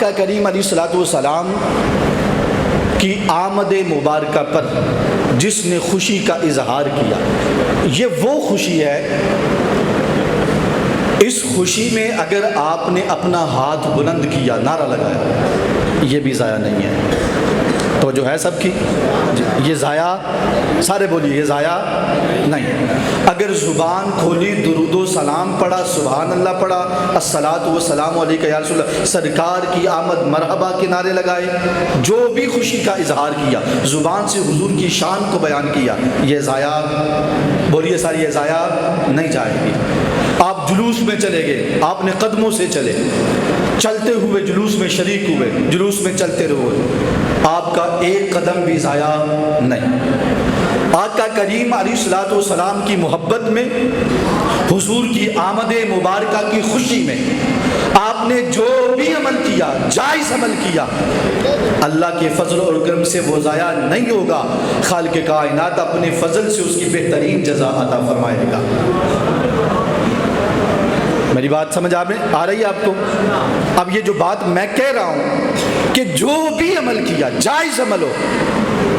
آقا کریم علیہ الصلوۃ والسلام کی آمد مبارکہ پر جس نے خوشی کا اظہار کیا، یہ وہ خوشی ہے، اس خوشی میں اگر آپ نے اپنا ہاتھ بلند کیا، نعرہ لگایا، یہ بھی ضائع نہیں ہے۔ تو جو ہے سب کی یہ ضائع، سارے بولیے، یہ ضائع نہیں۔ اگر زبان کھولی، درود و سلام پڑھا، سبحان اللہ پڑھا، الصلاۃ والسلام علیک یا رسول اللہ، سرکار کی آمد مرحبا کے نعرے لگائے، جو بھی خوشی کا اظہار کیا، زبان سے حضور کی شان کو بیان کیا، یہ ضائع، بولیے ساری، یہ ضائع نہیں جائے گی۔ آپ جلوس میں چلے گئے، آپ نے قدموں سے چلے، چلتے ہوئے جلوس میں شریک ہوئے، جلوس میں چلتے رہے، آپ کا ایک قدم بھی ضائع نہیں۔ آقا کریم علیہ الصلوۃ والسلام کی محبت میں، حضور کی آمد مبارکہ کی خوشی میں آپ نے جو بھی عمل کیا، جائز عمل کیا، اللہ کے فضل اور کرم سے وہ ضائع نہیں ہوگا۔ خالق کائنات اپنے فضل سے اس کی بہترین جزا عطا فرمائے گا۔ میری بات سمجھ آ رہی ہے آپ کو؟ اب یہ جو بات میں کہہ رہا ہوں کہ جو بھی عمل کیا، جائز عمل ہو،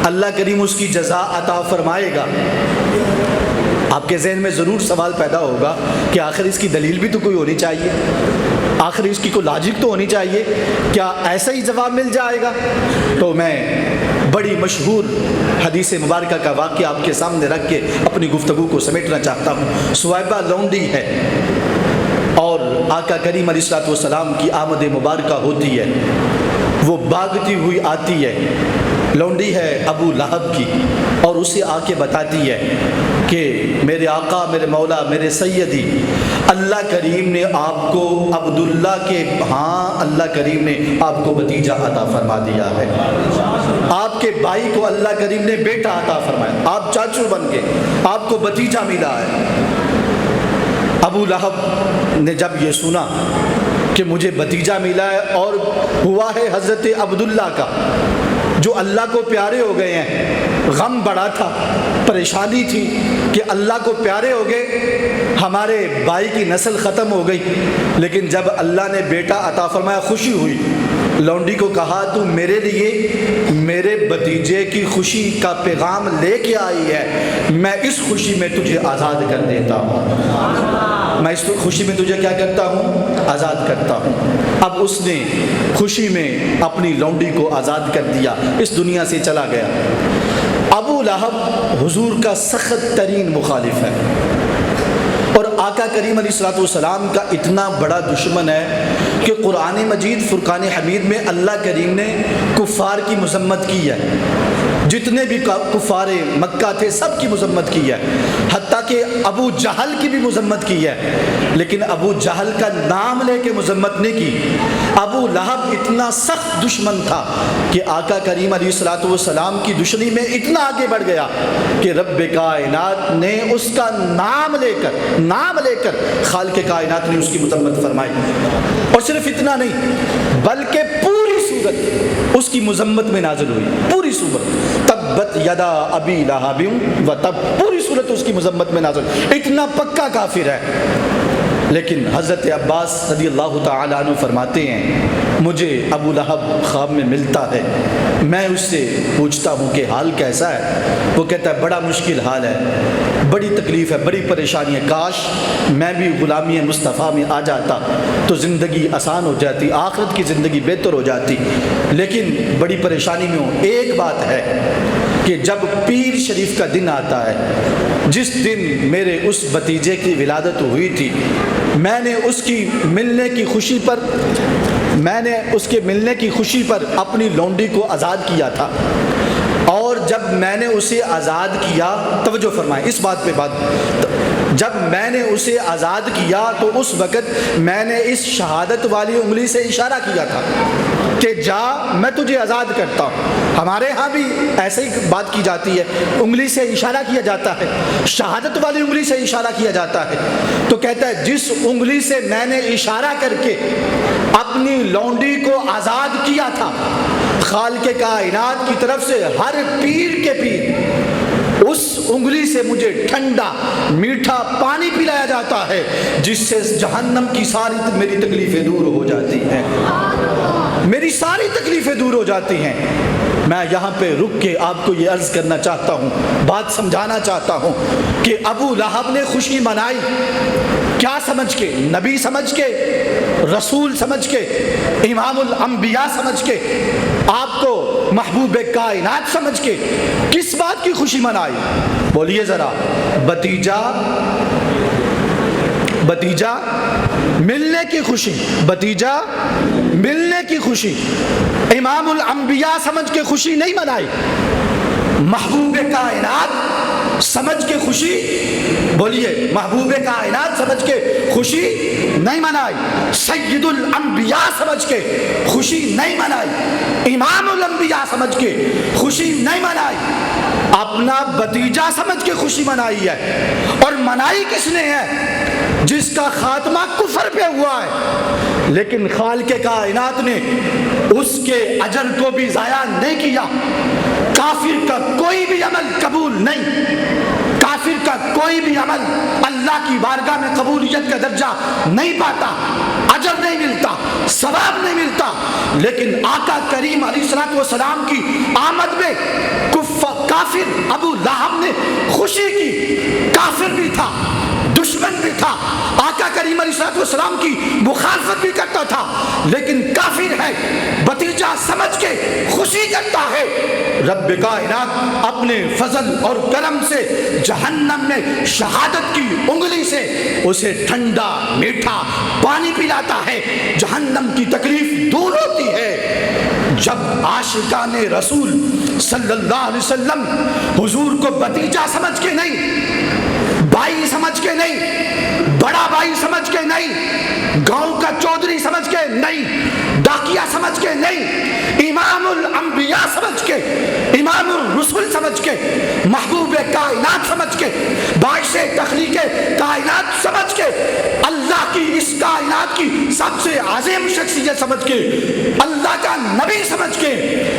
اللہ کریم اس کی جزا عطا فرمائے گا۔ آپ کے ذہن میں ضرور سوال پیدا ہوگا کہ آخر اس کی دلیل بھی تو کوئی ہونی چاہیے، آخر اس کی کوئی لاجک تو ہونی چاہیے، کیا ایسا ہی جواب مل جائے گا؟ تو میں بڑی مشہور حدیث مبارکہ کا واقعہ آپ کے سامنے رکھ کے اپنی گفتگو کو سمیٹنا چاہتا ہوں۔ سویبہ لونڈی ہے اور آقا کریم علیہ الصلوۃ والسلام کی آمد مبارکہ ہوتی ہے، وہ بھاگتی ہوئی آتی ہے، لونڈی ہے ابو لہب کی، اور اسے آ کے بتاتی ہے کہ میرے آقا، میرے مولا، میرے سیدی، اللہ کریم نے آپ کو عبداللہ کے ہاں اللہ کریم نے آپ کو بھتیجا عطا فرما دیا ہے، آپ کے بھائی کو اللہ کریم نے بیٹا عطا فرمایا، آپ چاچو بن کے آپ کو بھتیجا ملا ہے۔ ابو لہب نے جب یہ سنا کہ مجھے بھتیجا ملا ہے اور ہوا ہے حضرت عبداللہ کا، جو اللہ کو پیارے ہو گئے ہیں، غم بڑا تھا، پریشانی تھی کہ اللہ کو پیارے ہو گئے، ہمارے بھائی کی نسل ختم ہو گئی، لیکن جب اللہ نے بیٹا عطا فرمایا خوشی ہوئی۔ لونڈی کو کہا تو میرے لیے میرے بھتیجے کی خوشی کا پیغام لے کے آئی ہے، میں اس خوشی میں تجھے آزاد کر دیتا ہوں، میں اس خوشی میں تجھے کیا کرتا ہوں؟ آزاد کرتا ہوں۔ اب اس نے خوشی میں اپنی لونڈی کو آزاد کر دیا، اس دنیا سے چلا گیا۔ ابو لہب حضور کا سخت ترین مخالف ہے اور آقا کریم علیہ الصلوۃ والسلام کا اتنا بڑا دشمن ہے کہ قرآن مجید فرقان حمید میں اللہ کریم نے کفار کی مذمت کی ہے، جتنے بھی کفار مکہ تھے سب کی مذمت کی ہے، حتیٰ کہ ابو جہل کی بھی مذمت کی ہے، لیکن ابو جہل کا نام لے کے مذمت نہیں کی۔ ابو لہب اتنا سخت دشمن تھا کہ آقا کریم علیہ الصلوۃ والسلام کی دشمنی میں اتنا آگے بڑھ گیا کہ رب کائنات نے اس کا نام لے کر خالق کائنات نے اس کی مذمت فرمائی، اور صرف اتنا نہیں بلکہ پوری سورت اس کی مذمت میں نازل ہوئی، پوری سورت، تبت یدا ابی لہب و تب، پوری سورت اس کی مذمت میں نازل، اتنا پکا کافر ہے۔ لیکن حضرت عباس رضی اللہ تعالیٰ عنہ فرماتے ہیں مجھے ابو لہب خواب میں ملتا ہے، میں اس سے پوچھتا ہوں کہ حال کیسا ہے، وہ کہتا ہے بڑا مشکل حال ہے، بڑی تکلیف ہے، بڑی پریشانی ہے، کاش میں بھی غلامی مصطفیٰ میں آ جاتا تو زندگی آسان ہو جاتی، آخرت کی زندگی بہتر ہو جاتی، لیکن بڑی پریشانی میں ہوں۔ ایک بات ہے کہ جب پیر شریف کا دن آتا ہے، جس دن میرے اس بھتیجے کی ولادت ہوئی تھی، میں نے اس کے ملنے کی خوشی پر اپنی لونڈی کو آزاد کیا تھا، اور جب میں نے اسے آزاد کیا، توجہ فرمائیں اس بات پہ جب میں نے اسے آزاد کیا تو اس وقت میں نے اس شہادت والی انگلی سے اشارہ کیا تھا کہ جا میں تجھے آزاد کرتا ہوں۔ ہمارے ہاں بھی ایسے ہی بات کی جاتی ہے، انگلی سے اشارہ کیا جاتا ہے، شہادت والی انگلی سے اشارہ کیا جاتا ہے۔ تو کہتا ہے جس انگلی سے میں نے اشارہ کر کے اپنی لونڈی کو آزاد کیا تھا، خالق کائنات کی طرف سے ہر پیر کے پیر اس انگلی سے مجھے ٹھنڈا میٹھا پانی پلایا جاتا ہے جس سے جہنم کی ساری میری تکلیفیں دور ہو جاتی ہیں، میری ساری تکلیفیں دور ہو جاتی ہیں۔ میں یہاں پہ رک کے آپ کو یہ عرض کرنا چاہتا ہوں، بات سمجھانا چاہتا ہوں کہ ابو لہب نے خوشی منائی کیا سمجھ کے؟ نبی سمجھ کے، رسول سمجھ کے، امام الانبیاء سمجھ کے، آپ کو محبوب کائنات سمجھ کے کس بات کی خوشی منائی؟ بولیے ذرا۔ بتیجا ملنے کی خوشی، بتیجا ملنے کی خوشی۔ امام الانبیاء سمجھ کے خوشی نہیں منائی، محبوب کائنات سمجھ کے خوشی، بولیے، محبوب کائنات سمجھ کے خوشی نہیں منائی، سید الانبیاء سمجھ کے خوشی نہیں منائی، امام الانبیاء سمجھ کے خوشی نہیں منائی، اپنا بتیجا سمجھ کے خوشی منائی ہے۔ اور منائی کس نے ہے؟ جس کا خاتمہ کفر پہ ہوا ہے، لیکن خالق کائنات نے اس کے اجر کو بھی ضائع نہیں کیا۔ کافر کا کوئی بھی عمل قبول نہیں، کافر کا کوئی بھی عمل اللہ کی بارگاہ میں قبولیت کا درجہ نہیں پاتا، اجر نہیں ملتا، ثواب نہیں ملتا، لیکن آقا کریم علیہ الصلوۃ والسلام کی آمد میں کافر ابو لہب نے خوشی کی، کافر بھی تھا، دشمن بھی تھا، آقا کریم علیہ الصلوۃ والسلام کی مخالفت بھی کرتا تھا، لیکن کافر ہے، بتیجا سمجھ کے خوشی کرتا ہے۔ رب کائنات اپنے فضل اور کرم سے جہنم میں شہادت کی انگلی سے اسے ٹھنڈا میٹھا پانی پلاتا ہے، جہنم کی تکلیف دور ہوتی ہے۔ جب عاشقان رسول صلی اللہ علیہ وسلم حضور کو بتیجا سمجھ کے نہیں، بھائی سمجھ کے نہیں، بڑا بھائی سمجھ کے نہیں، گاؤں کا چودھری سمجھ کے نہیں، ڈاکیا سمجھ کے نہیں، امام الانبیاء سمجھ کے، امام الرسول سمجھ کے، محبوب کائنات سمجھ کے، باعث تخلیق کائنات سمجھ کے، اللہ کی اس کائنات کی سب سے عظیم شخصیت سمجھ کے، اللہ کا نبی سمجھ کے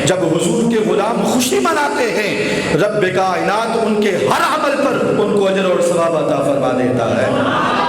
جب حضور کے غلام خوشی مناتے ہیں، رب کائنات ان کے ہر عمل پر ان کو اجر اور ثواب عطا فرما دیتا ہے۔